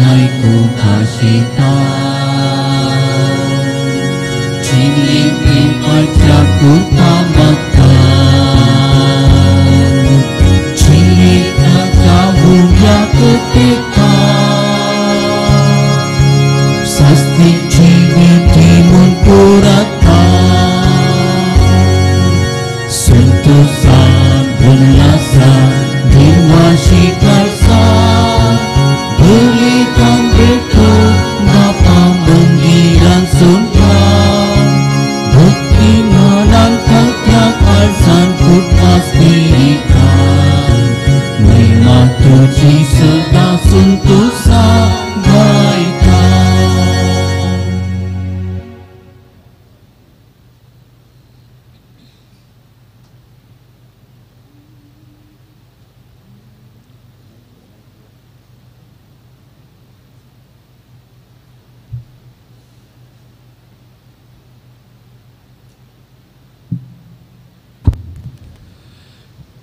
hai ku kasih tahu cini pipatya ku pamakan cini katahu ya ketika sasti cini timun purata sentosan berlasa diwasi karsa berikan itu Bapa menggiran surga bukti menangkap tiap arsan ku pastikan memang tuji serta suntusa baikan.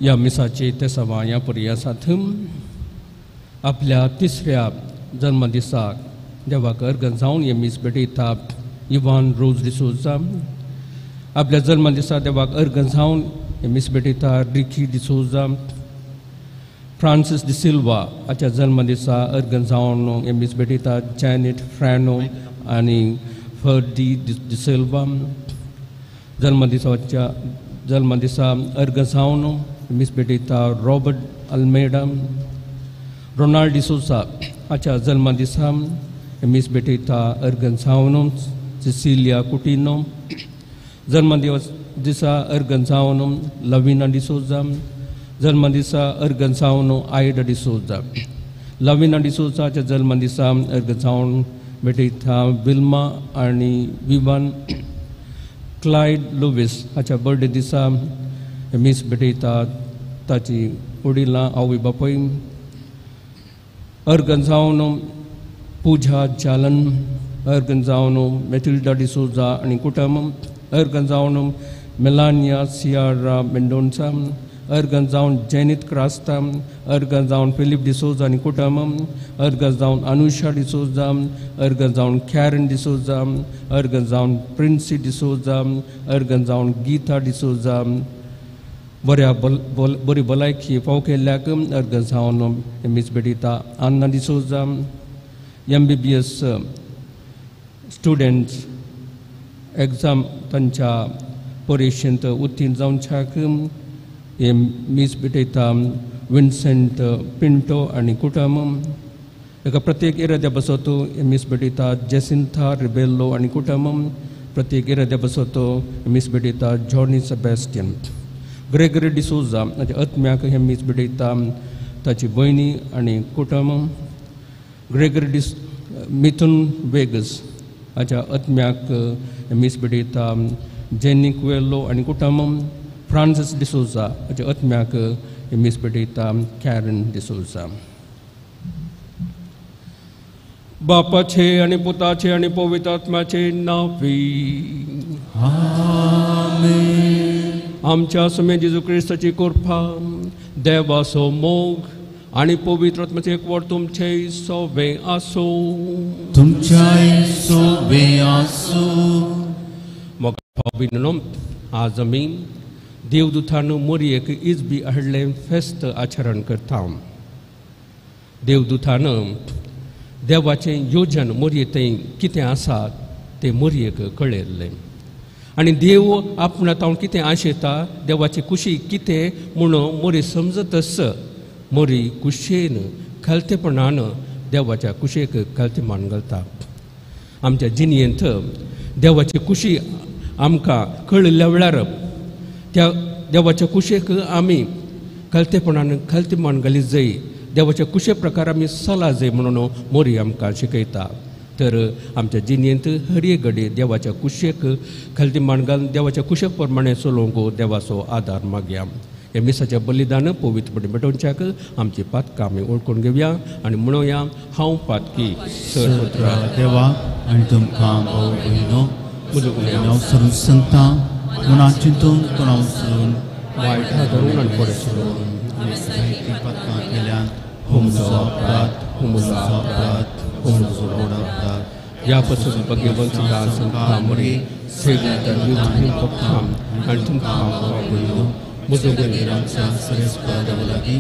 या मिसाचे ते सवाया पर्यासाथम आपल्या तिसऱ्या जन्मदिसाक देवाक अर्घ जावन हे मीस भेटयतात इवान रोज डिसोजा आपल्या जन्मदिसा देवाक अर्घ जावन हे मीस भेटयतात रिकी डिसोजा फ्रांसिस डिसिल्वा हाच्या जन्मदिसा अर्घ जावन हे मीस भेटयतात जॅनेट फ्रॅनो आनी फर्डी डिसिल्वा जन्मदिसा अर्घ जावन miss बेटेता Robert Almeida Ronald D'Souza हाच्या जन्मदिसा मिस बेटेता अर्घ जावन सिसिलिया कुटिनो जन्मदिसा अर्घ जावन लविना डिसोजा जन्मदिसा अर्घ जावन आयडा डिसोजा लविना डिसोजाच्या जन्मदिसा अर्घ जावन बेटेता विल्मा आनी विवान क्लायड लुविस हाच्या बर्थडे दिसा मिस भेटयतात ताची वडिलां आवय बापूय अर्घ जावन पूजा जालन अर्घ जावन मेटिल्डा डिसोजा आनी कुटुंब अर्घ जावन मेलानिया सियारा मेंडोन्सा अर्घ जावन जेनित क्रास्ता अर्घ जावन फिलिप डिसोजा आनी कुटुंब अर्घ जावन अनुषा डिसोजा अर्घ जावन कॅरन डिसोजा अर्घ जावन प्रिन्सी डिसोजा अर्घ जावन गीता डिसोजा बरी भलायकी फाव केल्ल्याक अर्घ जावन मिस भेटयता आन्ना डिसोजा MBBS स्टुडंट्स एग्जाम तांच्या परीक्षेंत उत्तीर्ण जावच्याक हे मिस भेटयता विन्सेंट पिंटो आनी कुटुंब एका प्रत्येक एरद्या बसतो मिस भेटयता जेसिंथा रिबेल्लो आनी कुटुंब प्रत्येक एरद्या बसतो मिस भेटयता जॉनी सेबॅस्टियन ग्रेगरी डिसोजा हाच्या आत्म्याक हे मीस भेटयता ताची भयणी आनी कुटुंब ग्रेगरी मिथुन वेगस हाच्या आत्म्याक मीस भेटयता जेनी कुएल्लो आनी कुटुंब फ्रांसिस डिसोजा हाच्या आत्म्याक मीस भेटयता कॅरन डिसोजा बापाचे आनी पुताचे आनी पवित्र आत्म्याचे नावी आमेन आमच्या समे जेजू क्रिस्ताची कृपा देवाचो मोग आनी पवित्र आत्म्याचे एकवट तुमचे सोबे आसो तुमच्याय सोबे आसो मग भाविनो आज आमी देवदूतान मोरयेक इजबी हाडले फेस्त आचरण करता देवदूतान देवाचें योजन मोरयेंत कितें आसा तें मोरयेक कळयल्लें आनी देव आपणातावन कितें आशेता देवाची कुशी कितें म्हणून मोरी समजत आस मोरी कुशेन खालतेपणान देवाच्या कुशेक खालतेमान घालता आमच्या जिणयेंत देवाची कुशी आमकां कळिल्ल्या वेळार त्या देवाच्या कुशेक आमी खालतेपणान खालतेमान घाली जाय देवाच्या कुशे प्रकार आमी चला जाय म्हणून मोरी आमकां शिकयता तर आमच्या जिणयेंत हर एक घडी देवाच्या कुशेक खालतेमान घालून देवाच्या कुशे प्रमाणे चलोवंक देवाचो आदार मागया हे मिसाच्या बलिदान पवित्रपणे भेटोवच्याक आमची पातकां आमी ओळखून घेवया आनी म्हणुया हांव पातकी सर्वत्र देवा आनी तुमकां भाव भयणो म्हजो सरून संता मना चिंतून तोंडां उचलून वायट धरून आनी बरें पातकां केल्यान हो म्हजो अपराध यापासून भगवंता संघामुळे 세계가 유튜브 복함 알통함과 보이노 무조건이랑사 스레스파다블라기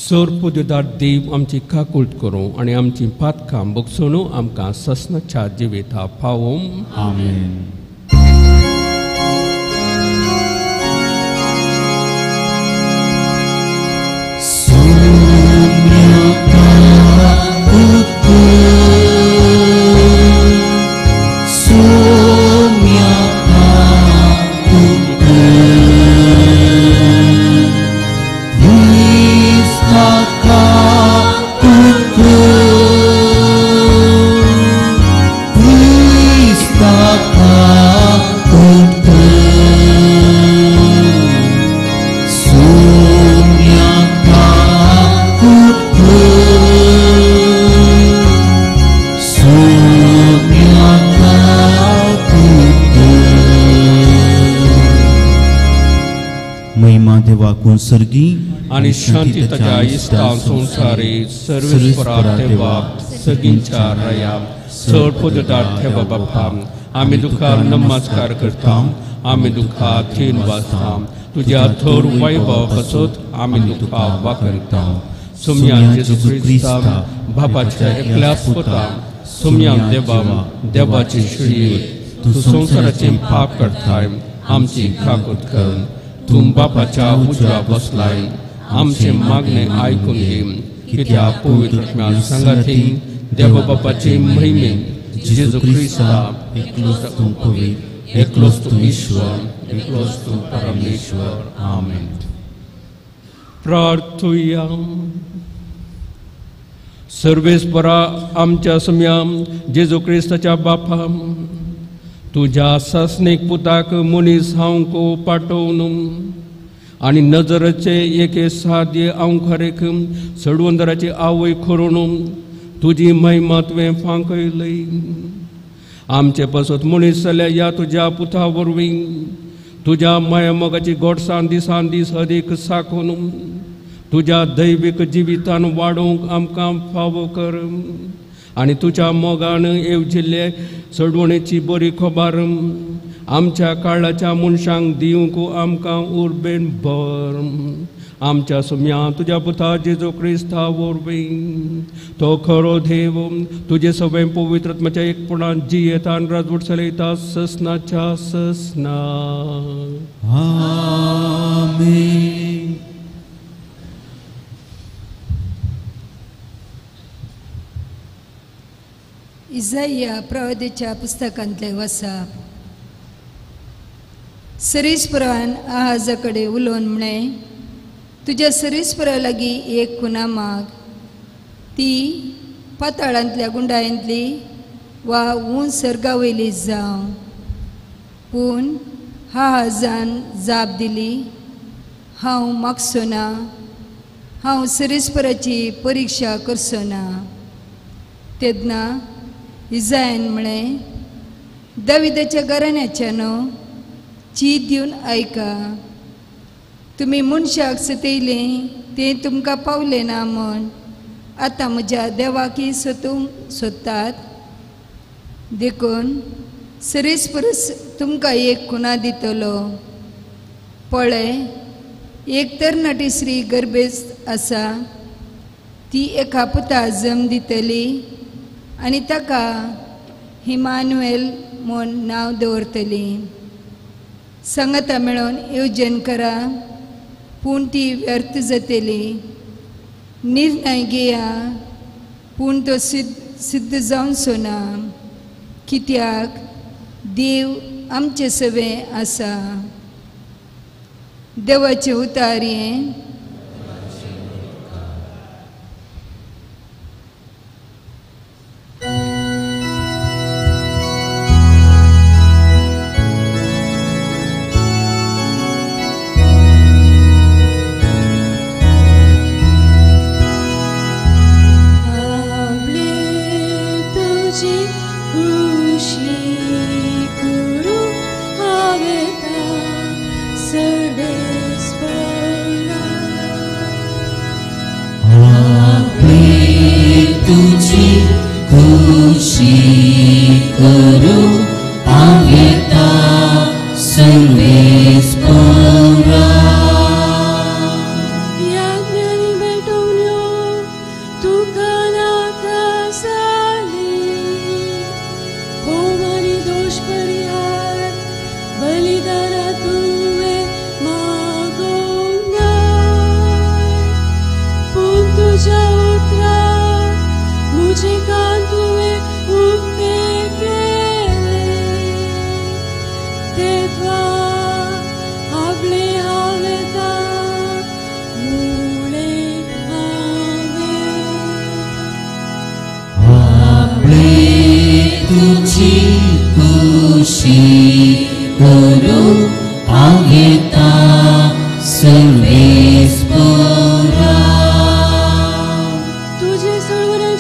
सोरपुदेदार देव आमची काकूट करूं आणि आमची पातकां बगसोन आमकां ससनाच्या जिविता पावों आमेन. सर्गी आणि शांती तजा इस्तां संसारे सर्वेश्वरा तेवा सगळ्यांच्या राया सोरपुदेदार तेवा बापा आम्ही दुःखार नमस्कार करता आम्ही दुःखात थीन वाचता तुझ्या थोर वैभव बसत आम्ही दुःखा वाकरता सुम्या जेजू ख्रिस्ता बापाच्या एकल्याच होता सुम्या देवाची शिडी तू संसाराचे पाप करताय आमची काकूट कर तुम बापाच्या उजव्या बसलाय आमचे मागणे ऐकून घे की त्या पवित्र संगाती देव बापाची महिमे जेजू ख्रिस्ता एकलोच तू पवित्र एकलोच तू ईश्वर एकलोच तू परमेश्वर आमेन. प्रार्थूया. सर्वेश्वरा आमच्या सम्या जेजू ख्रिस्ताच्या बापा तुझ्या ससनेक पुताक मनीस हांवको पाठवून आणि नजरचे एके सादे आंखरेक सडवंदराची आवय करून तुझी महिमा तुवें फांकयलय. आमचे पसत मनीस जाल्या या तुझ्या पुता वरवीं तुझ्या माया मोगाची गोडसाण दिसान दीस अदीक साखून तुझ्या दैविक जिवितान वाडोवंक आमकां फावो कर आणि तुझ्या मोगान येवजिल्ले सडवणेची बरी खबर आमच्या काळाच्या मनशांक दिवंक आमकां उर्बेन भर. आमच्या सुम्या तुझ्या पुता जेजू ख्रिस्ता वरवीं तो खरो देव तुझे सगळे पवित्रत्माच्या एकपणान जियेतान राजवट चलयता ससनाच्या ससना. आमेन. इसाया प्रवादीच्या पुस्तकांतले वचप. सरीसपुरान आहाजा कडेन उलोवन म्हणे तुझ्या सरीसपुरा लागीं एक खुना माग ती पाताळांतल्या गुंडायांतली वा ऊन सर्गा वयली जावं. पूण आहाजान जाप दिली हांव मागचो ना हांव सरीसपुराची परिक्षा करचो ना. तेदना इसायान म्हळें दाविदाच्या घराण्याच्या न्हू चीत दिवन आयका तुमी मनशाक सतयलें तें तुमकां पावलें ना म्हण आतां म्हज्या देवाकी सोदूंक सोदतात. देखून सरीसपुरस तुमकां एक खुना दितलो. पळय एक तरणाटी स्त्री गर्भेस्त आसा ती एका पुता जम दितली आणि ताका इम्मानुएल म्हूण नांव दवरतली. सांगाता मेळोन येवजण करा पूण ती व्यर्थ जातली. निर्णय घेया पूण तो सिद्ध जावचो ना कित्याक देव आमचे सवे आसा. देवाचे उतार हें. Service for love.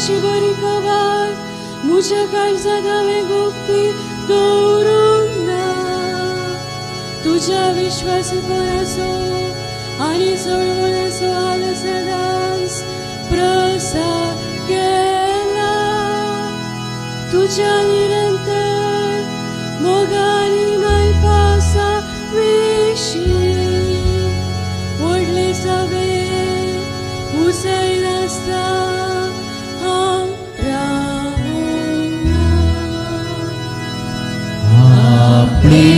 तुझी बरी खबर म्हज्या काळजांत हांवें गुप्ती दवरूंक ना तुज्या विश्वासपणाचो आनी चळवळेचो हांवें सदांच प्रसार केला तुज्या निरंतर मोगानी मायपासा विशीं व्हडले सवे उसय नासता हांव रावना आपले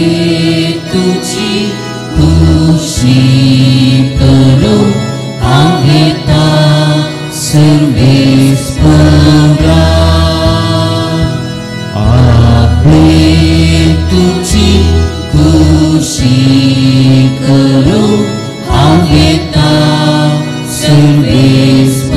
तुझी खुशी करो हांव येता सर्वेस्परा आपले तुझी खुशी करो हांव येता सर्वेस्परा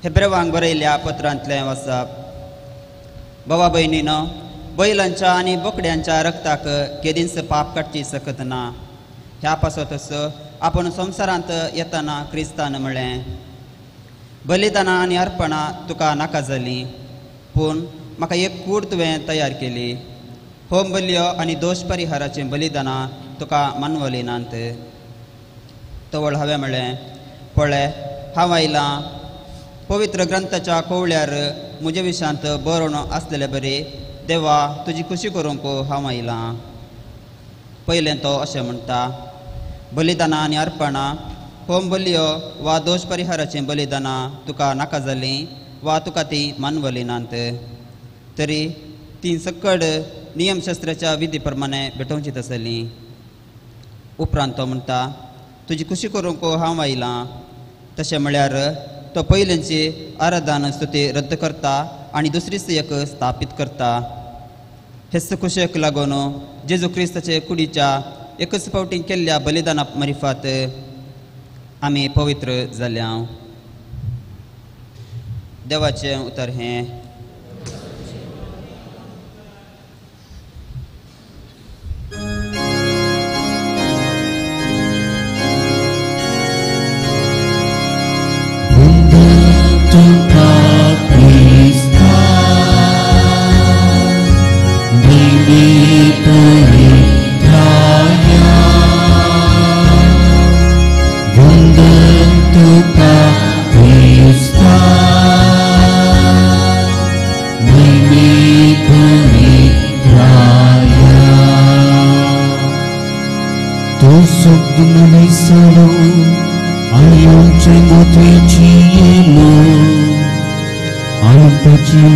हेब्रेवांक बरयल्ल्या पत्रांतलें वाचप भावा भयणीनो बैलांच्या आनी बोकड्यांच्या रक्ताक केदींच पाप काडची सकत ना ह्या पासतच आपूण संवसारांत येतना क्रिस्तान म्हळें बलिदानां आनी अर्पणां तुका नाका जालीं पूण म्हाका एक कूड तुवें तयार केली होम बल्यो आनी दोश परिहाराचीं बलिदानां तुका मानवली नात तवळ हांवें म्हळें पळय हांव आयलां पवित्र ग्रंथाच्या कोवळ्यार म्हजे विशयांत बरोवन आसलेलें बरी देवा तुजी खुशी करूंक हांव आयलां पयलें तो अशें म्हणटा बलिदानां आनी अर्पणां होम बल्यो वा दोश परिहाराचीं बलिदानां तुका नाका जालीं वा तुका तीं मानवली नात तरी तीं सकड नियमशास्त्राच्या विधी प्रमाणे भेटोवचीच आसलीं उपरांत तो म्हणटा तुजी खुशी करूंक हांव आयलां तशें म्हळ्यार तो पयलींची आराधन स्तुती रद्द करता आनी दुसरी सुयेक स्थापीत करता हेच खुशेक लागून जेजू क्रिस्ताचे कुडीच्या एकच फावटी केल्ल्या बलिदाना मार्फत आमी पवित्र जाल्या देवाचें उतर हें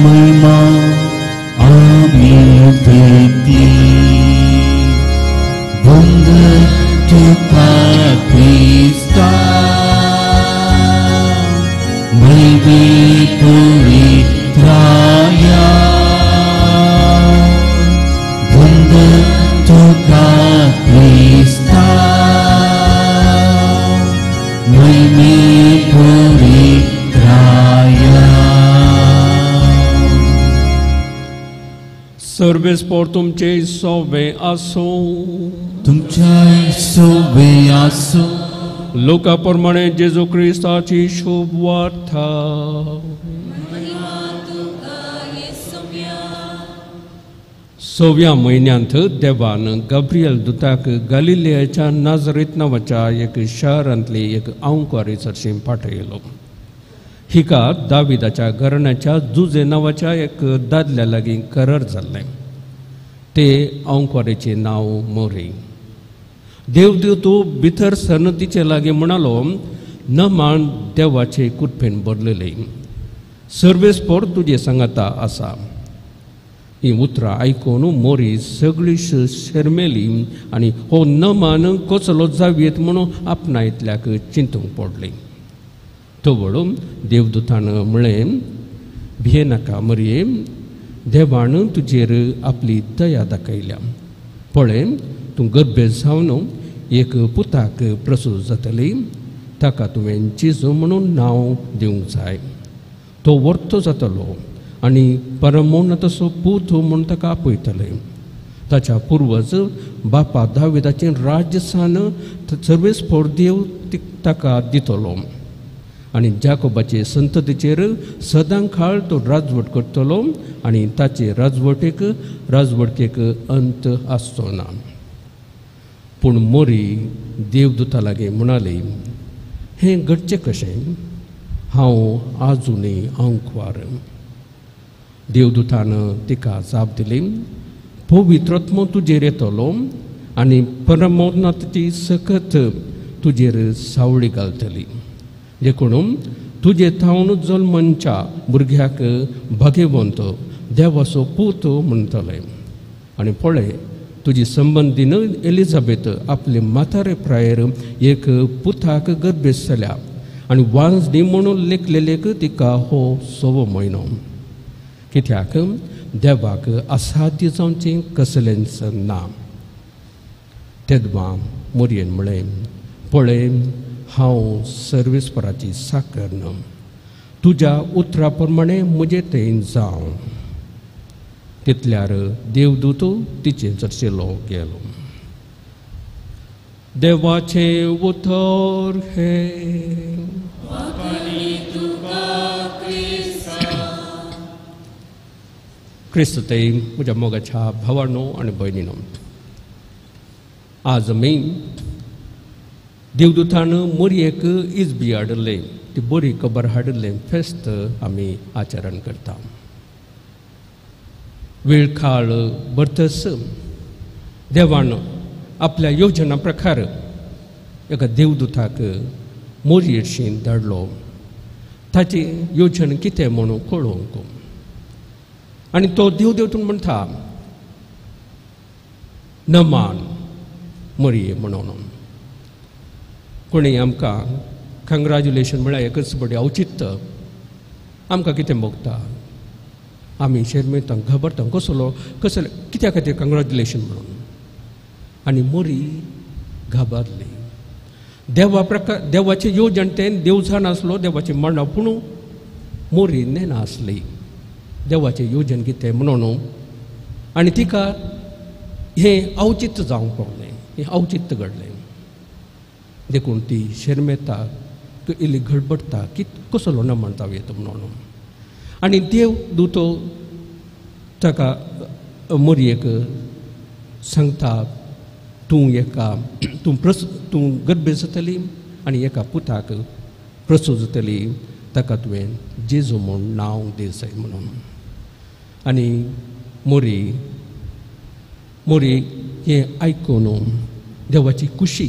महिमा आमी देखली बंद तुका क्रिस्ता महिमे पवित्राया बंद तुका क्रिस्ता महिमे पवित्राया सर्वेस्पोर तुमचे सोवे आसो तुमच्या सोवे आसो लोका प्रमाणे जेजू क्रिस्ताची शुभ वार्ता सोव्या म्हयन्यांत देवान गब्रियल दुताक गलिलेयाच्या नाजरेत नांवाच्या एक शारांतली एक आंवकारी चर्चें पाठयलो हिका दाविदाच्या घराण्याच्या जुजे नांवाच्या एक दादल्या लागीं करार जाल्लें ते आंवकारेचें नांव मोरी देवदेव तूं भितर सन तिचे लागीं म्हणालो न मान देवाचे कुटफेन भरलेली सर्वेस्पोर तुजे सांगाता आसा ही उतरां आयकून मोरी सगळी शर्मेली आनी हो न मान कसलो जावेत म्हणून आपणायतल्याक चिंतूंक पडली तवळ देवदूतान म्हळें भिये नाका मरये देवान तुजेर आपली दया दाखयल्या पळय तूं गर्भे जावन एक पुताक प्रसूत जातली ताका तुवें जेजू म्हणून नांव दिवंक जाय. तो वर्तो जातलो आनी परमोन्नतसो पूत म्हूण ताका आपयतले. ताच्या पुर्वज बापा दाविदाचें राज्यस्थान सर्वेस्पोर देव ताका दितलो आनी जाकोबाचे संततीचेर सदां काळ तो राजवट करतलो आनी ताचे राजवटकेक अंत आसचो ना. पूण मोरी देवदूता लागीं म्हणाली, हें घडचें कशें? हांव आजुनूय आंकवार. देवदूतान तिका जाप दिली, पवित्रात्मो तुजेर येतलो आनी परमोन्नताची सकत तुजेर सावळी घालतली. देखून तुजे थावन जल्मच्या भुरग्याक भाग्यवंत देवाचो पूत म्हणटले. आनी पळय, तुजी संबंदीन एलिझाबेथ आपले म्हातारे प्रायर एक पुताक गर्भेस जाल्या आनी वांसडी म्हणून लेखलेलेक तिका हो 6वो म्हयनो. कित्याक देवाक असाध्य जावचें कसलेंच ना. तेदवा मोरयेन म्हळें, पळय, हांव सर्वेस्पराची साकर न्हय. तुज्या उतरा प्रमाणे म्हजें तें जावं. तितल्यार देवदूत तिचे चर्चेलो गेलो. देवाचें उतर हें. क्रिस्त ते म्हज्या मोगाच्या भावांनो आनी भयणींनो, आज आमी देवदूतान मोरयेक इजबी हाडले, ती बरी खबर हाडले फेस्त आमी आचरण करता. वेळ काळ भरतस देवान आपल्या योजना प्रकार एका देवदूताक मोरयेशी धाडलो. ताची योजना कितें म्हणून कळोवंक. आनी तो देवदूत म्हणटा, न मान मोरये म्हणून. कोणी आमकां कंग्रॅच्युलेशन म्हळ्यार एकच बरें औचित्य आमकां कितें मोगता. आमी शर्मेता घबरता कसले कित्या खातीर कंग्रॅच्युलेशन म्हणून. आनी मोरी घाबरली. देवाचे येवजण तें देव जाण आसलो, देवाचें मरण, पूण मोरी नेना आसली देवाचें येवजण कितें म्हणून. आनी तिका हें औचित्य जावंक पडलें, हें औचित्य घडलें. देखून ती शर्मेता, इल्ली गडबडटा की कसलो न म्हणटा येता म्हणून. आनी देव दूतो ताका मोरयेक सांगता, तूं गर्भे जातली आनी एका पुताक प्रसूत जातली, ताका तुवें जेजू म्हूण नांव दी जाय म्हणून. आनी मोरी हें आयकून देवाची खुशी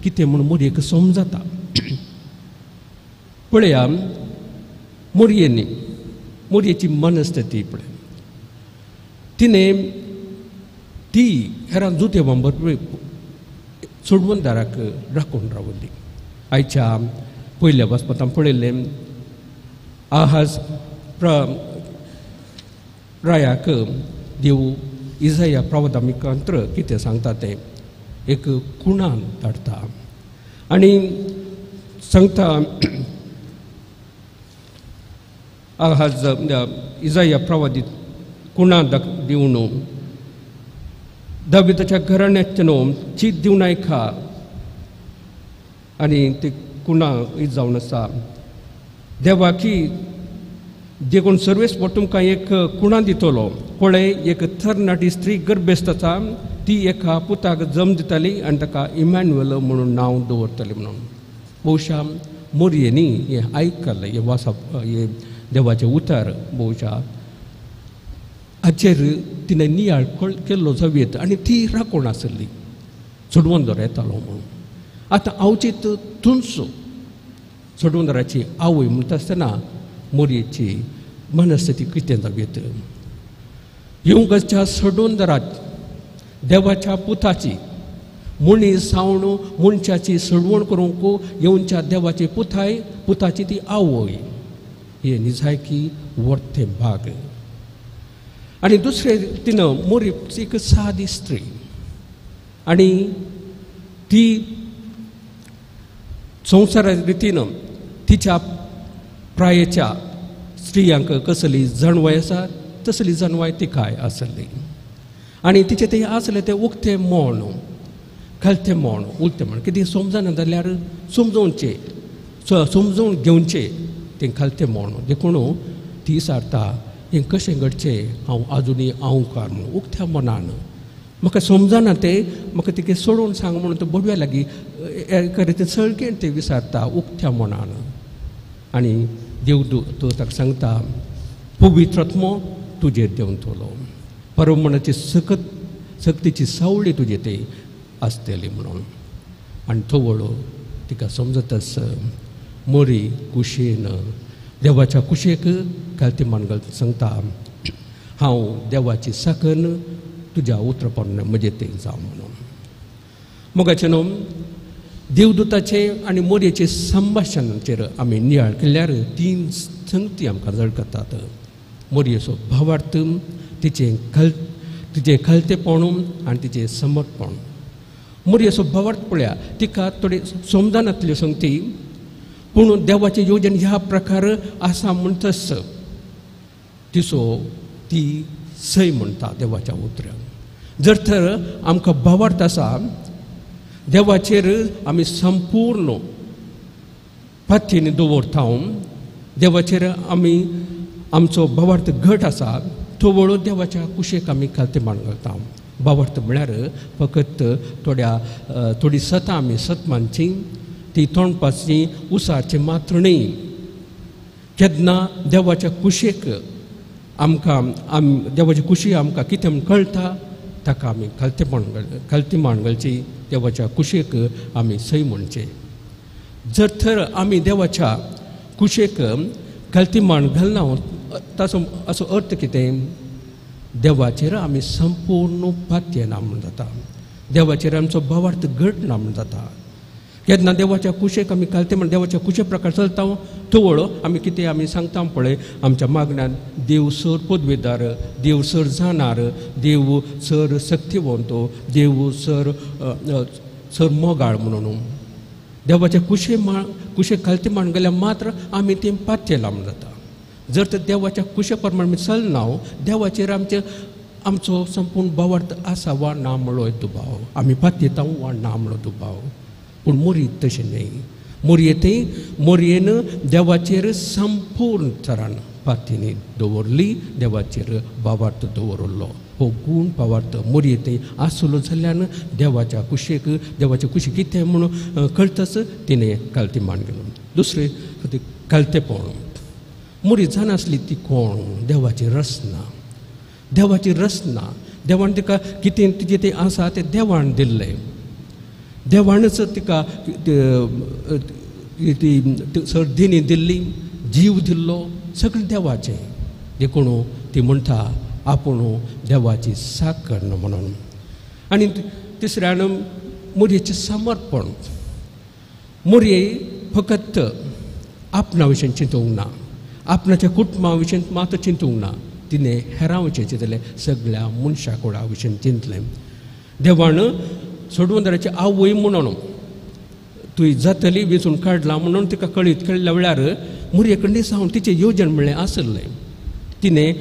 कितें म्हूण मोरयेक समजता. पळया मोरयेची मनस्थिती पळय. ती हेरां जुतेवां बरोबर सोडवणदाराक राखून रावली. आयच्या पयल्या वाचपांत पळयलें, आहाज रायाक देव इजाया प्रवादमिकांतर कितें सांगता तें एक कुणान धाडटा आनी सांगता, आहाज इजाया प्रवादीत कुणान दिवन दाविदाच्या घराण्याच्यान चीत दिवन आयका. आनी ते कुणा जावन आसा, देवाकी देखून सर्वेस्पोर तुमकां एक कुणा दितलो. पळय, एक तरणाटी स्त्री गर्भेस्त आसा, ती एका पुताक जम दिताली आनी ताका इमॅन्युएल म्हणून नांव दवरतली म्हणून. भोवशा मोरयेनी हें आयकलें, हें वाचप, हें देवाचें उतर भोवशा हाचेर तिणें नियाळ केल्लो जावेत आनी ती राखून आसली, सोडवंदर येतालो म्हणून. आतां आवचीत तुनसो सोडवंदराची आवय म्हणटा आसतना मोरयेची मनस्थिती कितें जावेत. येवंकच्या सोडवंदरात देवाच्या पुताची मनीस जावन मनशाची सोडवण करूंक येवच्या देवाची पुताची ती आवय, हे निजायकी वर्थे भाग. आनी दुसरे तिनं मोरी एक सादी स्त्री आनी ती संसारा रितीनं तिच्या प्रायेच्या स्त्रियांक कसली जणवाय आसा तसली जणवाय तिकाय आसली आनी तिचे ते आसले ते उक्ते मोण घालते मोण उलते म्हण कितें समजना जाल्यार समजोवचे समजून घेवचे ते घालते मोण देखून ती सारता हें कशें घडचें हांव आजुनी आंवकार म्हूण उक्त्या मनान म्हाका समजना ते म्हाका तिके सोडून सांग म्हणून तो बडव्या लागीं एका रितीन सळकेन ते विचारता उक्त्या मनान आनी देव तो ताका सांगता पवित्रत्मो तुजेर देवन तोलो परमणाची सक्तीची सावळी तुजे ते आसतली म्हणून आनी तो वळो तिका समजतस मोरी कुशेन देवाच्या कुशेक घालती मानगल सांगता हांव देवाची साकन तुज्या उतरपण म्हजे ते जावं म्हणून मोगाचे न्हू देवदूताचे आनी मोरयेचे संभाशणाचेर आमी नियाळ केल्यार 3 संगती आमकां झळकतात मोरयेचो भावार्थ तिचे घालतेपण आनी तिचे समर्पण मोरयेचो भावार्थ पळया तिका थोडी समजनातल्यो संगती पूण देवाचे योजन ह्या प्रकार आसा म्हणटस ती सय म्हणटा देवाच्या उतराक जर तर आमकां भावार्थ आसा देवाचेर आमी संपूर्ण पातयेन दवरता देवाचेर आमी आमचो भावार्थ घट आसा तो वळो देवाच्या कुशेक आमी घालते मान घालता भावार्थ म्हळ्यार फकत थोडी सतां आमी सतमानची ती तोंडपाची उसारची मात्र न्ही केन्ना देवाच्या कुशेक देवाची कुशी आमकां कितें म्हूण कळटा ताका आमी घालती मान घालची देवाच्या कुशेक आमी सय म्हणचे जर तर आमी देवाच्या कुशेक घालती मान घालना ताचो असो अर्थ कितें देवाचेर आमी संपूर्ण पातये ना म्हूण जाता देवाचेर आमचो भावार्थ घट ना म्हूण जाता केन्ना देवाच्या कुशेक आमी घालते म्हण देवाच्या कुशे प्रकार चलता तो वळो आमी कितें आमी सांगता पळय आमच्या मागण्यांत देव सर पदवेदार देव सर जाणार देव सर शक्तिवंतो देव सर मोगाळ म्हणून देवाच्या कुशे घालते म्हण गेल्यार मात्र आमी तें पातये लावन जाता जर तर देवाच्या कुशे प्रमाणे चलना देवाचेर आमचो संपूर्ण भावार्थ आसा वा ना म्हणलो दुबाव आमी पातयेता वा ना म्हणलो दुबाव पूण मोरयेक तशें न्ही मोरयेन देवाचेर संपूर्ण तरान पातयेनी दवरली देवाचेर भावार्थ दवरलो हो गूण भावार्थ मोरये आसलो जाल्यार देवाच्या देवाचे कुशी कितें म्हणून कळटस तिणें घालती मान गेलो दुसरें घालतेपण मोरी जानासली ती कोण देवाची रचना देवान तिका कितें तिजें तें आसा तें देवान दिल्लें देवानच तिका सर्दिनी दिल्ली जीव दिल्लो सगळें देवाचें देखून ती म्हणटा आपूण देवाची साकण म्हणून आनी तिसऱ्यान मोरयेचें समर्पण मोरये फकत आपणा विशीं चिंतूंक ना आपणाच्या कुटुंबा विशीं मात्र चिंतूंक ना तिणें हेरां विशीं चिंतलें सगळ्या मनशा कोणा विशीं चिंतलें देवान सोडवंदराची आवय म्हणून तुवें जातली वेचून काडला म्हणून तिका कळयल्या वेळार मोरये कडेन सावन तिचें येवजण म्हणलें आसलें तिणें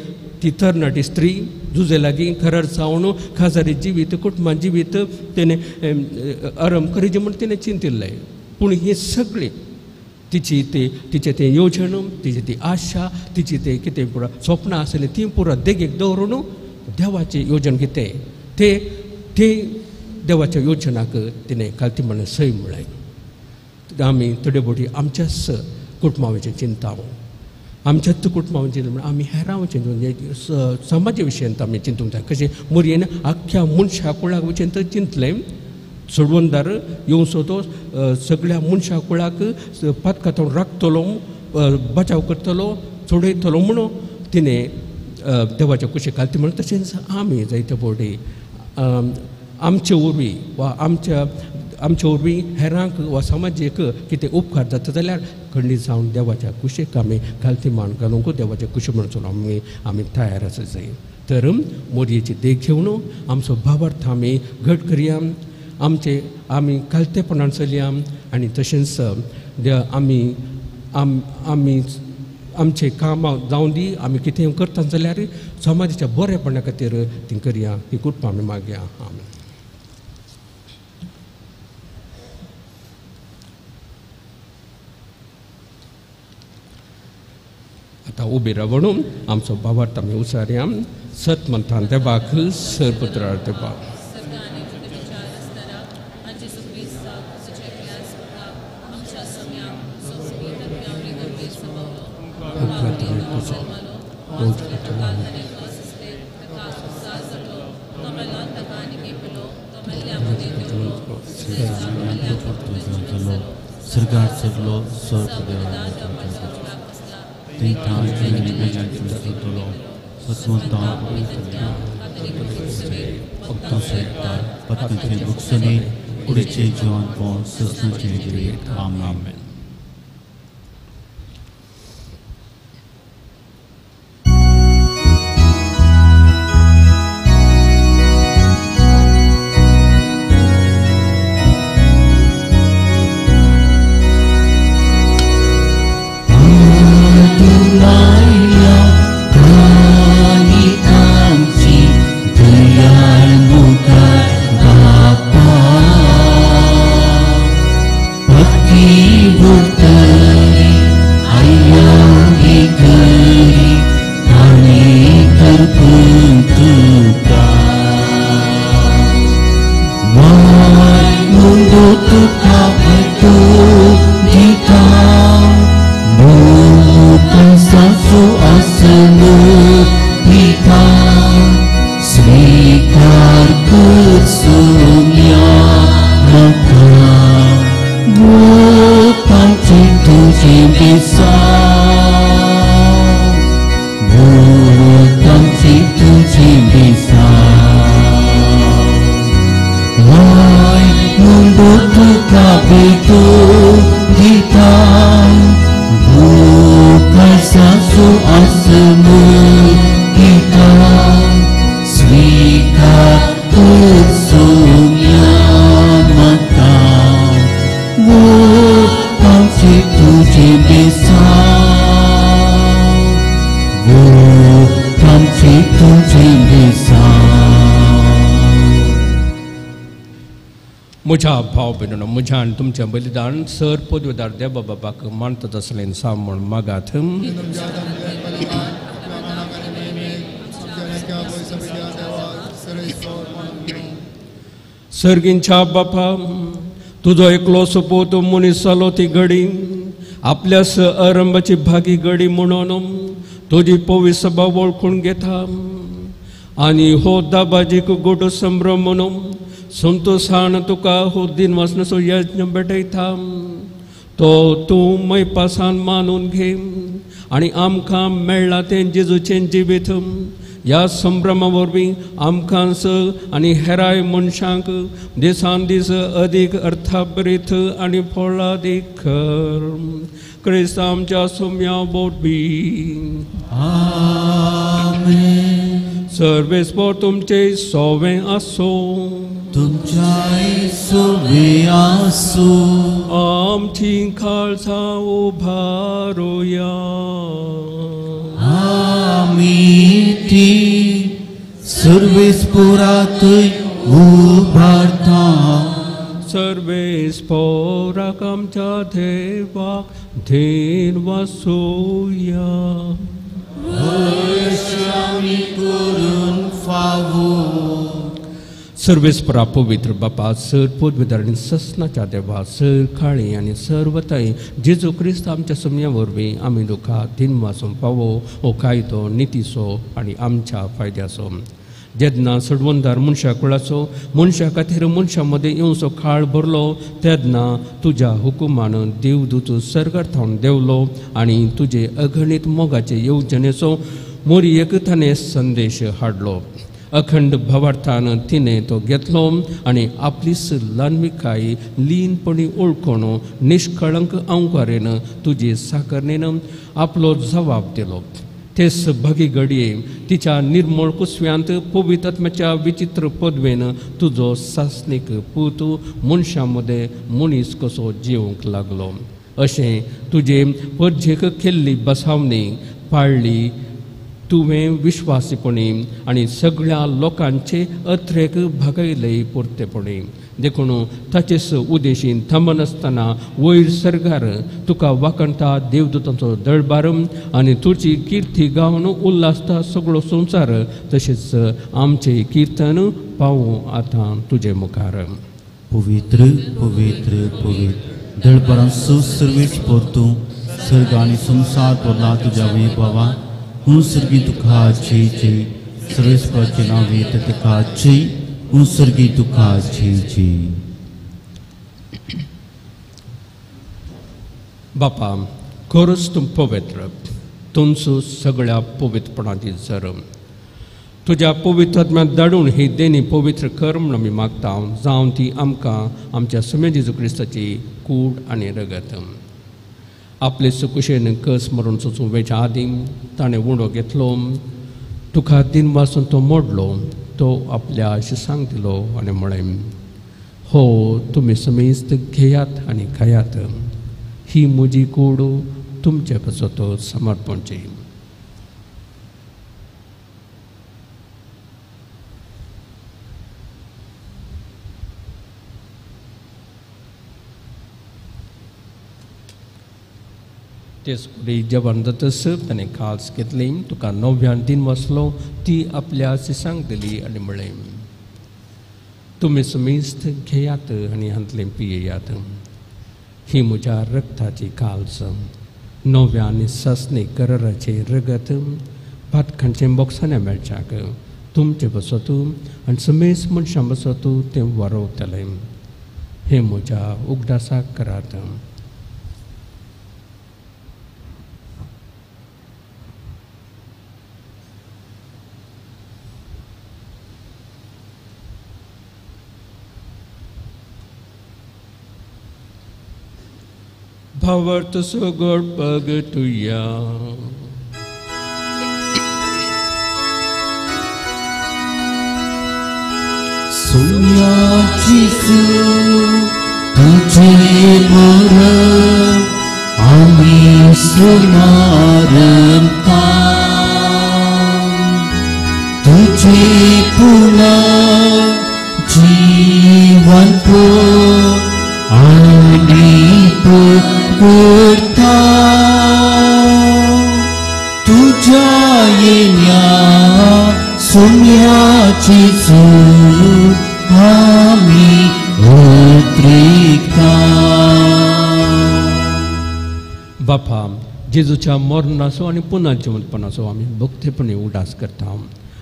ती तरणाटी स्त्री जुजे लागीं घरार सावन खाजारी जिवीत कुटुंबां जिवीत तिणें आराम करीचें म्हूण तिणें चिंतिल्लें पूण हें सगळें तिचें तें येवजण तिची ती आशा तिची तें कितें पुरा स्वप्नां आसलीं तीं पुरा देगेक दवरून देवाचें येवजण कितें तें देवाच्या योजनाक तिणें घालती म्हणून सय म्हळें आमी थोडे फावटी आमच्याच कुटुंबा विशीं चिंता आमच्याच कुटुंबा विशीं म्हणून आमी हेरां विशीं समाजा विशयंत आमी चिंतूंक जाय कशें मोरयेन आख्ख्या मनशा कुळाक विशीं तर चिंतलें सोडवंदार येवन सोदो सगळ्या मनशा कुळाक पातकातून राखतलो बचाव करतलो सोडयतलो म्हणून तिणें देवाच्या कुशेक घालती म्हणून तशेंच आमी जायते फावटी आमचे वरवीं वा आमचे वरवीं हेरांक वा समाजीक कितें उपकार जाता जाल्यार खंडीत जावन देवाच्या कुशेक आमी घालती मान घालूंक देवाच्या कुशे म्हणून आमी तयार आसा जाय तर मोरयेची देख घेवन आमचो भावार्थ आमी घट करया आमी घालतेपणान चलया आनी तशेंच आमी आमचे कामां जावं दी आमी कितें करता जाल्यार समाजाच्या बरेपणा खातीर ती करया ही कृपा आमी मागया. आमेन. आतां उबे रावून आमचो भावार्थ आमी उसारया. सत म्हणटा देवाक सरपुत्रार देवा सरकार सरलो सर्प देवा tem tarde e mediante o seu dolor, sasmontar optam sectar, patente buksani, urice John Paul, sasmonchegri. Amen. म्हज्या भाव भयणीनो म्हज्या आनी तुमचें बलिदान सर पदवेदार देवा बाबाक मानतात असलें सांबाळ मागात. सर्गींच्या बापा तुजो एकलो सोपूत मनीस जालो ती घडी आपल्या आरंभाची भागी घडी म्हणून तुजी पवित्र सभा वळखून घेता आनी हो दाबाजीक गोड संभ्रम म्हणून संतोषान तुका हो दिन वाचनाचो यज्ञ भेटयता तो तूं मैपासान मानून घे आनी आमकां मेळ्ळा तें जेजूचें जिवीत ह्या संभ्रमा वरवीं आमकां आनी हेराय मनशांक दिसान दीस अदीक अर्थाभरीत आनी फळादीक कर. क्रिस्त आमच्या सोम्या बोटबी. आमेन. सर्वेस्पर तुमचे सोवें आसो. तुमच्या सोवें आसो. आमची खालसा उबारुया. आमी ती सर्वेस्परात उबारता. सर्वेस्पराक आमच्या देवाक धीन वासुया. आमी करून फावो. सर्वेस्परा पवित्र बापा सर पदवेदार ससनाच्या देवा सर काळी आनी सर्वताय जेजू क्रिस्त आमच्या समया वरवीं आमी दुखा दिन वाचून पावो हो कायदो नितीचो आनी आमच्या फायद्याचो. जेन्ना सडवंदार मनशा कुळाचो मनशा खातीर मनशा मदें येवचो काळ भरलो तेन्ना तुज्या हुकुमान देवदूत सर्गार्थावन देवलो आनी तुजे अगणित मोगाचे येवजणेचो मोरयेक ताणें संदेश हाडलो. अखंड भावार्थान तिणें तो घेतलो आनी आपली लान्विकाय लीनपणी ओळखून निश्कळंक अंकारेन तुजे साकरणेन आपलो जबाब दिलो. ते सहभागी घडये तिच्या निर्मळ कुसव्यांत पवित्र आत्म्याच्या विचित्र पदवेन तुजो सासणीक पूत मनशां मध्ये मनीस कसो जिवंक लागलो. अशें तुजे परजेक केल्ली बसावणी पाळली तुवें विश्वासीपणी आनी सगळ्या लोकांचे अथ्रेक भागयले परतेपणी. देखून ताचेच उदेशीन थांबनासतना वयर सर्गार तुका वाकणटा देवदूतांचो दळबार आनी तुजी किर्ती गावन उल्हासता सगळो संवसार. तशेंच आमचें कीर्तन पावूं आतां तुजे मुखार. पवित्र पवित्र पवित्र दळबरांचो सर्वेश परतूं सर्ग आनी संवसार पडला तुज्या वैभवा. हूं सर्गी तुका जय जय सर्वेस्पराचें नांव येता तुका जय. हूं सर्गी तुका जय जय. बापा खरोच तूं पवित्र. तुमचो सगळ्या पवित्रपणाची जर तुज्या पवित्र आत्म्याक धाडून ही देणी पवित्र कर म्हूण आमी मागता. जावं ती आमकां आमच्या समे जेजू क्रिस्ताची कूड आनी रगत. आपले सुकुशेन कस मरून सोचूं वेच्या आदीं ताणें उंडो घेतलो. तुका दिन वाचून तो मोडलो. तो आपल्या शिसांक दिलो आनी म्हळें, हो तुमी समेस्त घेयात आनी खायात. ही म्हजी कूड तुमचे कसो तो समर्पणची. तेच फुडें जेवण जातस ताणें खास घेतली. तुका 9व्या दिन वसलो ती आपल्या शिसांक दिली आनी म्हळें, तुमी समेस्त घेयात आनी हांतलें पियेयात. ही म्हज्या रगताची काल्स 9व्या आनी सासणी कराराचें रगत पातकांचें बोक्सांनी मेळच्याक तुमचे बसत आनी समेस्त मनशां बसत तें वारवतलें. हे म्हज्या उगडासाक करात. भावार्थ सगळ पग तुया. सोन्याची तुझे मरण आम्ही स्मरणता. तुझे पुन्हा जीवन आणि करता. तुझ्या येण्या सोन्याची आम्ही उतरिता. बापा जेजूच्या मरणाचो आनी पुन्हा जिवंतपणाचो आमी भक्तीपणी उडास करता.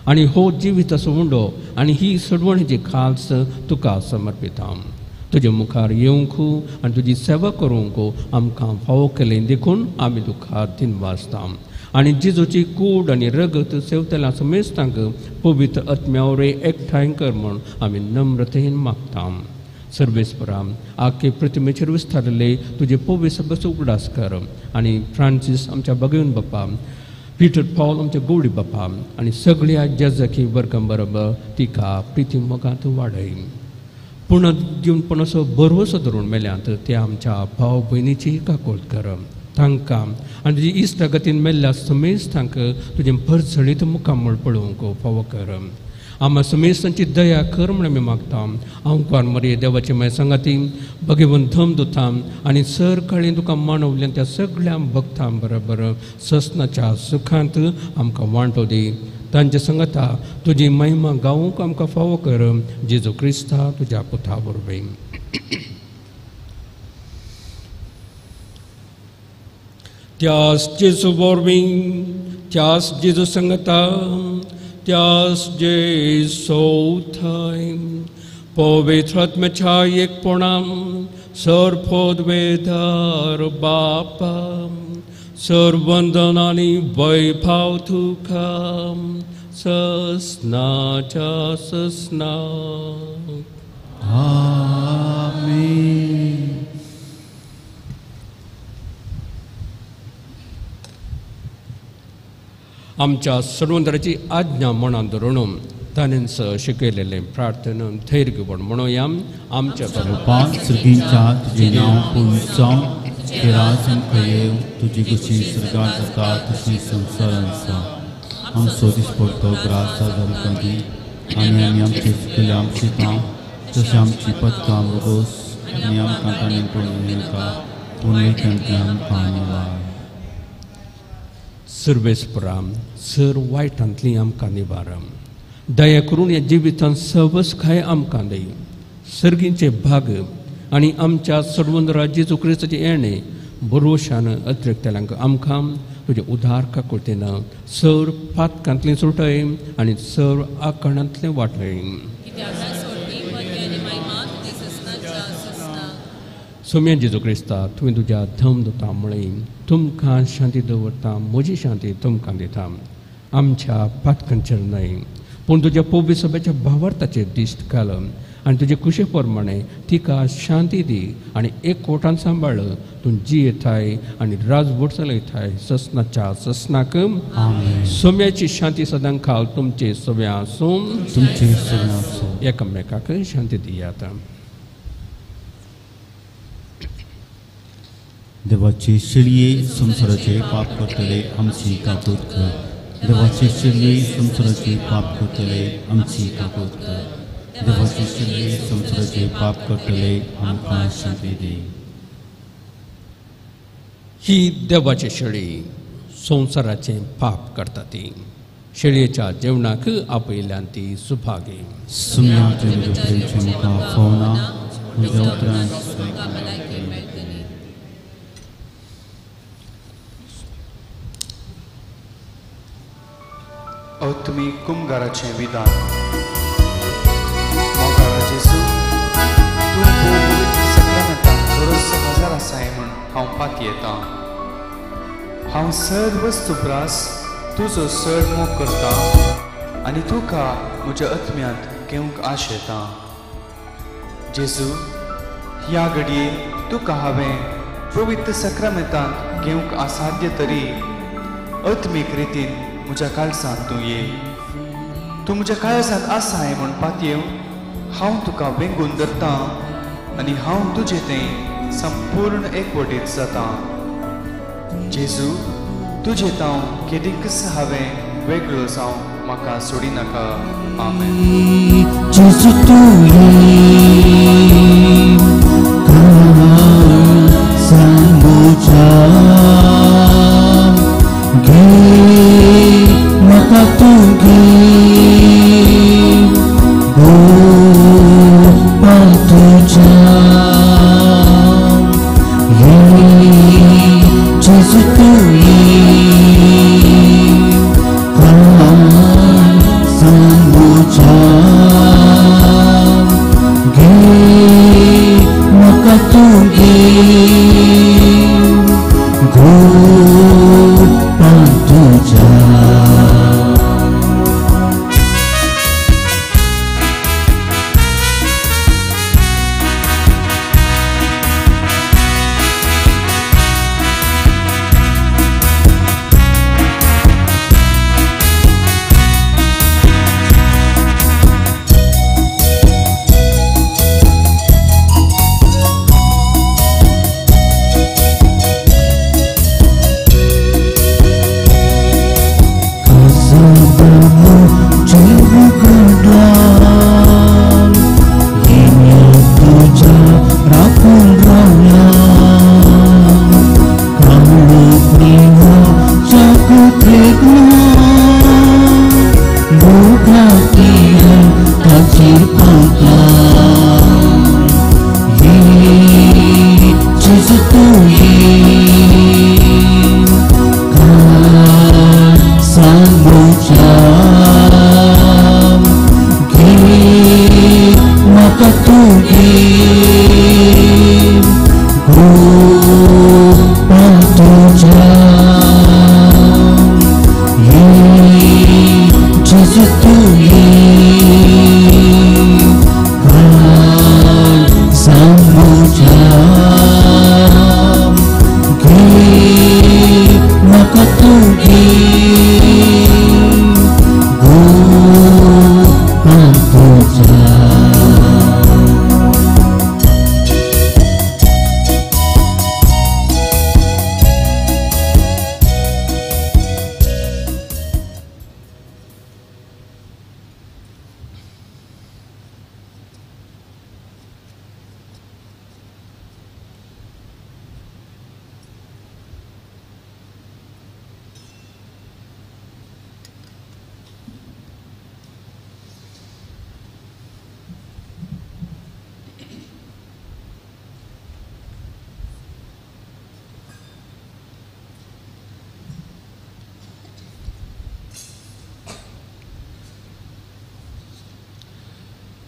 आनी हो जिविताचो उंडो आनी ही सडवणीची खास तुका समर्पिता. तुजे मुखार येवंक आनी तुजी सेवा करूंक आमकां फावो केलें देखून आमी तुका दिन वाजता. आनी जेजूची कूड आनी रगत सेवतल्या समेस्तांक पवित्र आत्म्यावरे एकठांय कर म्हूण आमी नम्रतेन मागता. सर्वेस्परा आख्खे प्रतिमेचेर विस्तारले तुजे पवित्र सभेचो उगडास कर. आनी फ्रांसीस आमच्या भगिनी बापा, पीटर पॉल आमच्या गवडी बापा आनी सगळ्या जेजकी वर्गां बरोबर तिका प्रिती मोगांत वाडय. पूर्ण जीवनपणाचो बरवसो धरून मेल्यांत ते आमच्या भाव भयणीची काकोळट कर. तांकां आनी तुजी इश्टागतीन मेल्ल्या समेस्तांक तुजें भरसळीत मुखामळ पळोवंक फावो कर. आम्हा समेस्तांची दया कर म्हूण आमी मागता. आंवकार मरे देवाचे माय सांगाती भगवंत धम दोतां आनी सर काळीं तुका मानवल्या त्या सगळ्या भक्तां बरोबर ससनाच्या सुखांत आमकां वांटो दी. तांचे संगता तुजी महिमा गावूंक आमकां फावो कर. जेजू क्रिस्ता तुज्या पुता वरवीं. त्यास जेजू वरवीं, त्यास जेजू संगता, त्यास जेजू थंय पवित्र आत्म्याच्या एकपणान सर्वोद्वेदार बापा सर्वंदन आनी वैभव तुका ससनाच्या ससना. आमीन. आमच्या सर्वंतराची आज्ञा मनात धरून ताणेंच शिकयलेले प्रार्थना धैर्य घेवन म्हणूया. आमच्या बापा सर्गींच्या तुझे नाव पूर्ण जावं, तुझे राज आमकां येव, तुजी कशी सरकार जाता तशी संवसारांत आसा. आमचो दिसपडटो ग्रास आज आमकां दी, आनी आमी आमचे चुकल्या आमची काम तशें आमची पदकां वगोस, आनी आमकां ताणें पळोवंक नाका पूण वैतांतल्यान आमकां निवार. सर्वेस्पराम सर वायटांतली आमकां निवार. दया करून ह्या जिवितांत सबस खाय आमकां दी. सर्गींचे भाग आनी आमच्या सर्वंतरा जेजू क्रिस्ताचे येणे भरोशान अतिरिक्तल्यांक आमकां तुजे उदार काकुळतेन सर पातकांतले सुटय आनी सर आकणांतले वाटय. सोम्या जेजू क्रिस्ता तुवें तुज्या धमदुता मुळे तुमकां शांती दवरता, म्हजी शांती तुमकां दिता. आमच्या पातकांचेर न्हय पूण तुज्या पवित्र सभेच्या भावार्थाचेर दिश्ट घाल आनी तुजे कुशे प्रमाणे तिका शांती दी आनी एकवटान सांबाळ. तूं जियेताय आनी राजवट चलयताय ससनाच्या ससनाक. सोम्याची शांती सदां खाल तुमचे सव्या आसूं, तुमचे सगळ्यां आसूं. एकामेकाक शांती दियात. देवाचे शेळये संवसाराचे पाप करतले आमची काकूत कर. देवाचे शेळये संवसाराचे पाप करतले आमची काकूत कर. देवाचे शेळये संवसाराचे पाप करतले आमकां शांती दी. ही देवाची शेळी संवसाराचे पाप करता ती. शेळयेच्या जेवणाक आपयल्यान ती सुभागी. सुम्याचे प्रेमचे म्हाका फोना म्हज्या उतरांत तुमी कुमगाराचें विधान. मोगारा जेजू तूं पवित्र सक्रामेंतांत बरोच हजर आसाय म्हूण हांव पाती येतां. हांव सर्व वस्तुप्रास तुजो चड मोग करतां आनी तुका म्हज्या आत्म्यांत घेवंक आश येता. जेजू ह्या घडये तुका हांवें पवित्र सक्रामेंतांत घेवंक असाध्य तरी आत्मीक रितीन म्हज्या काळजांत तूं ये. तूं म्हज्या काळजांत आसाय म्हूण पातयेव हांव तुका वेंगून धरतां आनी हांव तुजें तें संपूर्ण एकवटीत जाता. जेजू तुजें तांव केदींच हांवें वेगळो जावं म्हाका सोडिनाका. आमेन. जेजू तूं म्हाका तूं जेजू तूं म्हाका तूं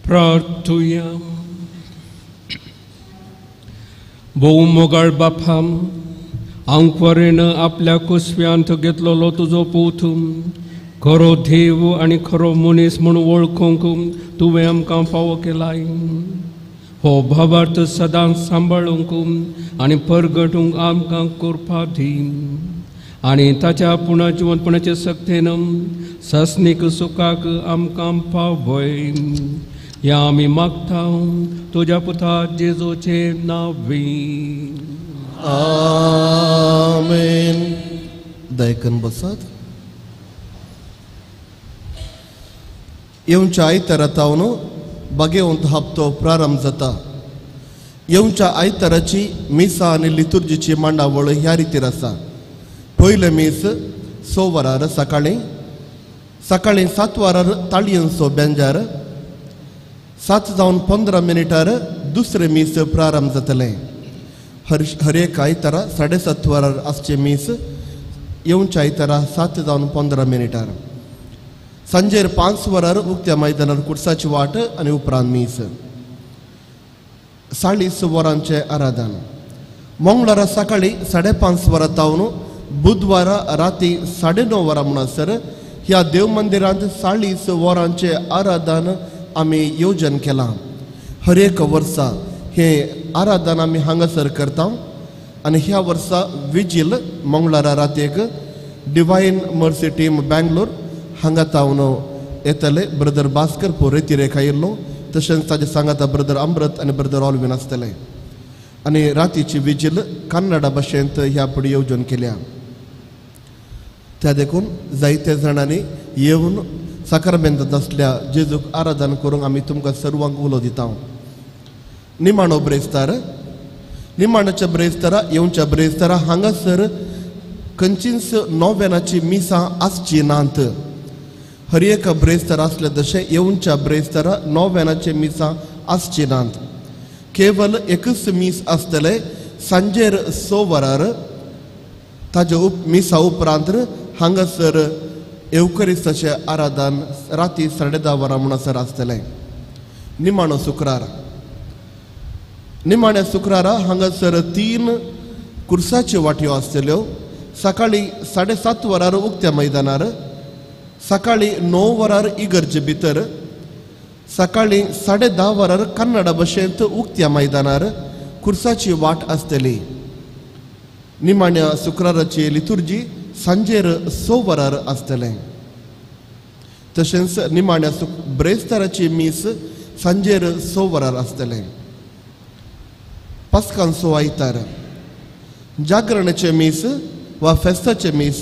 प्रार्थुया. भोव मोगाळ बापाम, हांव खरेन आपल्या कुसव्यांत घेतलेलो तुजो पूत खरो देव आनी खरो मनीस म्हूण वळखूंक तुवें आमकां फावो केलाय. हो भावार्थ सदांच सांबाळूंक आनी परगटूंक आमकां करपा दी आनी ताच्या पुणा जिवंतपणाचे सक्तेन सस्नीक सुखाक आमकां पावय. या आमी मागता तुज्या पुता जेजूचे नांवी. आमेन. दयकन बसात. येवच्या आयतारातावन बगेवंत हप्तो प्रारंभ जाता. येवच्या आयताराची मिसा आनी लितुर्जीची मांडावळ ह्या रितीर आसा. पयले मीस 6 वरार सकाळीं 7 वरार ताळयेंचो बेंजार 7:15 दुसरे मीस प्रारंभ जातले. हर एक आयतारा 7:30 वरार आसचे मीस. येवच्या आयतारा 7:15 सांजेर 5 वरार उक्त्या मैदानार कुर्साची वाट आनी उपरांत मीस. 40 वरांचे आराधन. मंगळारा सकाळी 5:30 वरां तावन बुधवारा राती 9:30 वरां म्हणसर ह्या देव मंदिरांत 40 वरांचे आराधन आमी येवजन केलां. हर एक वर्सा हे आराधन आमी हांगासर करता आनी ह्या वर्सा विजील मंगळारा रातीक डिवायन मर्सी टीम बँगलोर हांगा तावन येतले. ब्रदर भास्कर पोरेती रेखा येयल्लो. तशेंच ताजे सांगाता ब्रदर अमृत आनी ब्रदर ऑल्विन आसतले. आनी रातीची विजील कन्नडा भाशेंत ह्या फुडें येवजण केल्या. त्या देखून जायते जाणांनी येवन साकरमेंत आसल्या जेजूक आराधन करूंक आमी तुमकां सर्वांक उलो दिता. निमाणो ब्रेस्तार. निमाणाच्या ब्रेस्तारा येवच्या ब्रेस्तारा हांगासर खंयचीच नोवेनाची मिसां आसची नात. हर एक ब्रेस्तार आसले तशें येवच्या ब्रेस्तारा नोवेनाचे मिसां आसची नात. केवल एकच मीस आसतले सांजेर 6 वरार. ताजे मिसा उपरांत हांगासर एवकरिस्ताचे आराधन राती 10:30 वरां म्हणसर आसतलें. निमाणो शुक्रार. निमाण्या शुक्रारा हांगासर 3 कुर्साच्यो वाटयो आसतल्यो. सकाळी 7:30 वरार उक्त्या मैदानार. सकाळी 9 वरार इगर्जे भितर. सकाळी 10:30 वरार कन्नडा भाशेंत उक्त्या मैदानार कुर्साची वाट आसतली. निमाण्या शुक्राराची लितुर्जी सांजेर 6 वरार आसतलें. तशेंच निमाण्या ब्रेस्ताराची मीस सांजेर 6 वरार आसतलें. पास्कांचो आयतार. जागरणाचे मीस वा फेस्ताचे मीस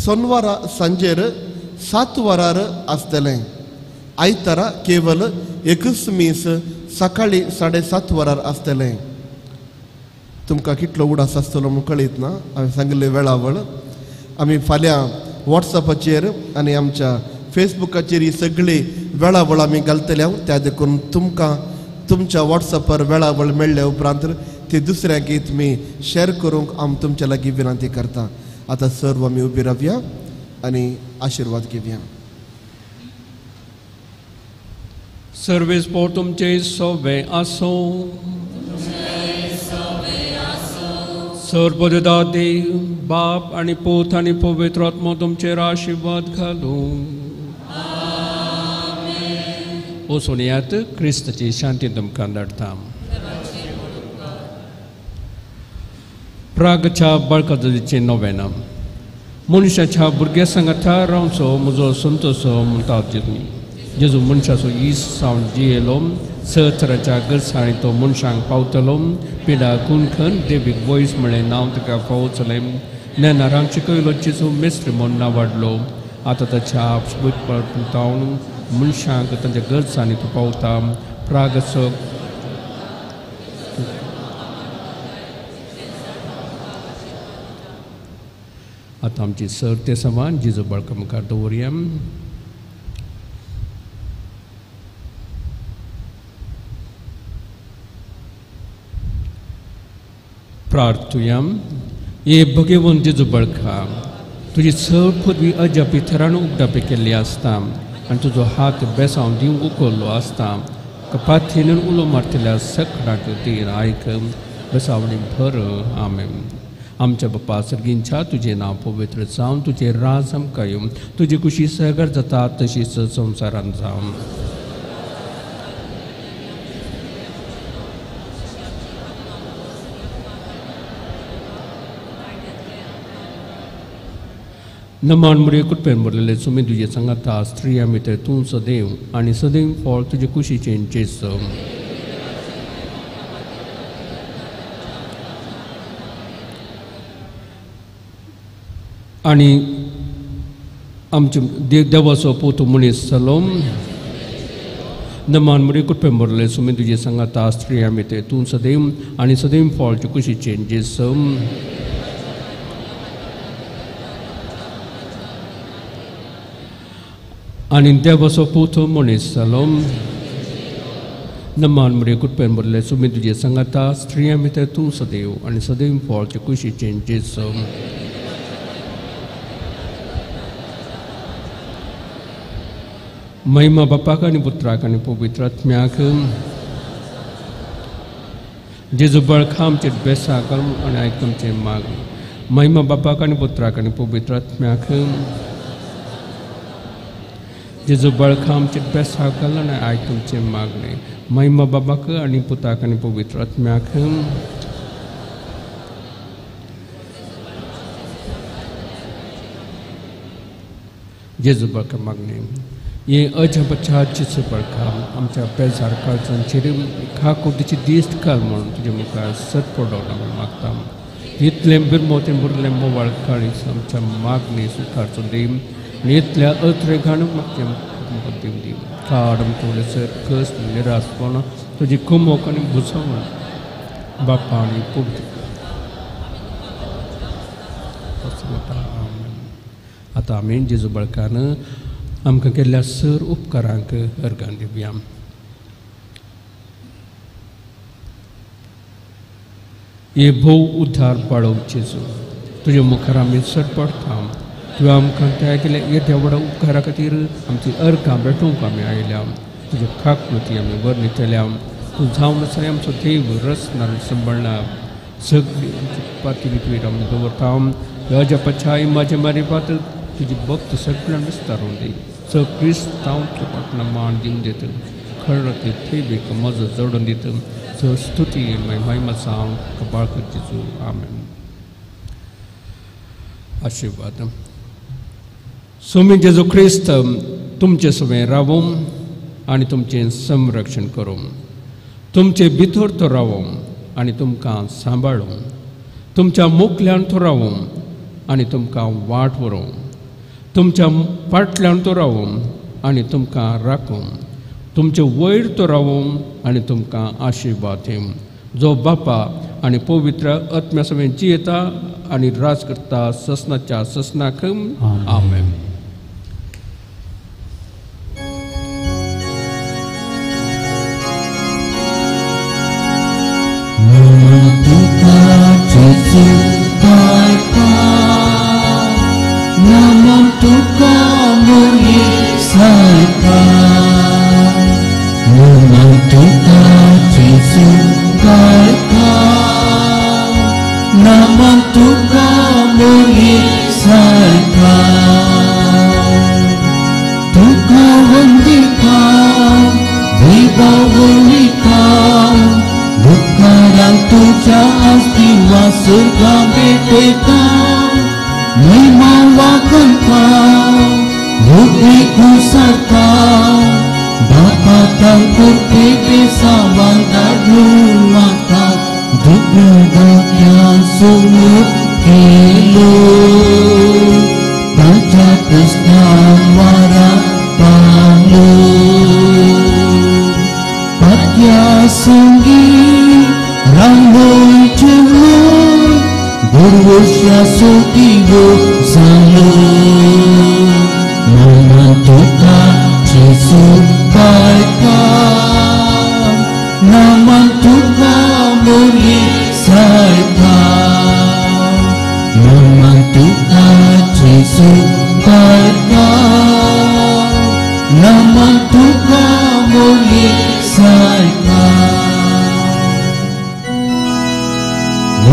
सोनवारा सांजेर 7 वरार आसतलें. आयतारा केवल एकच मीस सकाळी 7:30 वरार आसतलें. तुमकां कितलो उडास आसतलो म्हूण कळीत ना. हांवें सांगिल्ले वेळावळ आमी फाल्यां वॉट्सॅपाचेर आनी आमच्या फेसबुकाचेर ही सगळी वेळावळ आमी घालतले. त्या देखून तुमकां तुमच्या वॉट्सॅपार वेळावळ मेळ्ळे उपरांत ती दुसऱ्यांक तुमी शेअर करूंक हांव तुमच्या लागीं विनंती करता. आतां सर्व आमी उबी रावया आनी आशिर्वाद घेवया. सर्वेस पोर तुमचे सोबे आसो. सर्वदाते बाप आनी पूत आनी पवित्र आत्मा तुमचेर आशिर्वाद घालूं. वचून येयात. क्रिस्ताची शांती तुमकां धाडटा. प्रागच्या बाळकादलीचें नोवेना. मनशाच्या भुरग्या सांगाता रावचो म्हजो संतोश म्हणटा जेजू मनशाचो इस सावन जियेलो. 17 गरसाळी तो मनशांक पावतलो. पिडा कुणखन देवीक वॉयस म्हळें नांव ताका पावचलें. नेनारांक शिकयलो जेजू मेस्त्री म्हूण नांवाडलो. आतां ताच्या पावतावन मनशांक तांच्या गरजांनी तो पावता. प्रागचो आतां आमची सर्ते समान जेजू बाळका मुखार दवरया. प्रार्थुया. हे भगवंत जेजू बाळका तुजी चड पदवी अजापी थरान उगडापी केल्ली आसता आनी तुजो हात बेसांव दिवंक उखल्लो आसता. कपाथीन उलो मारतल्या सकाळक तीर आयक बसावणी भर आमेन. आमच्या बाप्पा सर्गींच्या तुझे नाव पवित्र जावन तुझे राज आमकां येवं तुझी कुशी सहगर जाता तशीच संवसारांत जावं. नमान मुरे कुटपेन बोरलेले सुमी तुझे सांगाता स्त्रिया मित्र तूं सदैव आनी सदैव फळ तुझे कुशीचे जेस. आणि आमचे देवाचो पोत मनीस जालो. नमान मुरे कुटपेन बोरले सुमी तुझे सांगाता स्त्रिया मित्र तूं सदैव आनी सदैव फळ तुझे कुशीचे जेस. आणि देवाचो पोत मनीस जालो. नमान मुरे कुटपेन बोरले सुमी तुझे सांगाता स्त्रिया मित्र तूं सदैव आनी सदैव फळ तुझे कुशीचे जेस. महिमा बापाक आनी पुत्राक आनी पवित्र आत्म्याक जेजू बळखा आमचे बेसाकल आनी आयक आमचे माग. महिमा बापाक आनी पुत्राक आनी पवित्र आत्म्याक जेजू बळखा आमचे बेसाकल आनी आयक आमचे मागणे. महिमा बापाक आनी पुताक आनी पवित्र आत्म्याक जेजू बळखा मागणे. ये अजबच्या जिचं बळखा आमच्या बेजार काळजांचेर खा कोटीची दिश्ट घाल म्हणून तुझे मुखार सत पडवला मागता. इतले बिरमोतेन बुरले मोवाळ काळीस आमच्या मागणी सुखारचो देव आनी इतल्या अत्रे घाणूक म्हाका देव दी. खाड आमचे सर कस निरासपण तुजी कुमोक आनी बुजवण बापा आनी पवित्र. आतां आमी जेजू बळकान आमकां केल्ल्या सर उपकारांक अर्गां दिवया. ये भोव उद्धार पाळव जेजू तुज्या मुखार आमी सडपडटा. तुवें आमकां त्या केल्या येद्या व्हडा उपकारा खातीर आमची अर्गां भेटोवंक आमी आयल्या. तुज्या खाकणुती आमी वर्णितल्या. तूं जावन आसा आमचो देव रचना सांबाळना सगळी पाती तुवें आमी दवरता. ह्या पछाई म्हाज्या मारी पात तुजी भक्त सगळ्यांक विस्तारून दी. क्रिस्तांव तुका मान दिवन दित खरते थेबेक मजो जोडून दित स्तुती महिमा जावन कपाळ कर जेजू. आमेन. आशिर्वाद. स्वामी जेजू क्रिस्त तुमचे सवे रावो आनी तुमचें संरक्षण करूं. तुमचे भितर तो रावो आनी तुमकां सांबाळो. तुमच्या मुखल्यान तो रावो आनी तुमकां वाट व्हरो. तुमच्या फाटल्यान तो रावो आनी तुमकां राखो. तुमचे वयर तो रावो आनी तुमकां आशिर्वाद दिवं. जो बापा आनी पवित्र आत्म्या सवें जियेता आनी राज करता ससनाच्या ससनाक. आमेन. Namun tukang mengisahkan, namun tukang Yesus berkat, namun tukang mengisahkan, tukang mendikan, di bawah hitam, bukan tujuh istiwa surga beteta. Membawakan kau, buktiku serta Bapa tangkur pipi sawang darun mata Duk-duk yang sungguh kilo Baca kestan warah palu Patya sunggi rambut cemur Berusia sutigo selalu menentukan Yesus baikkan, menentukan merisaikan, menentukan Yesus baikkan, menentukan merisaikan.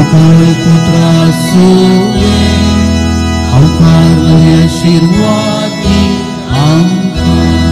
तुका पुत्रा सोवे अवकार आशीर्वादी आमकां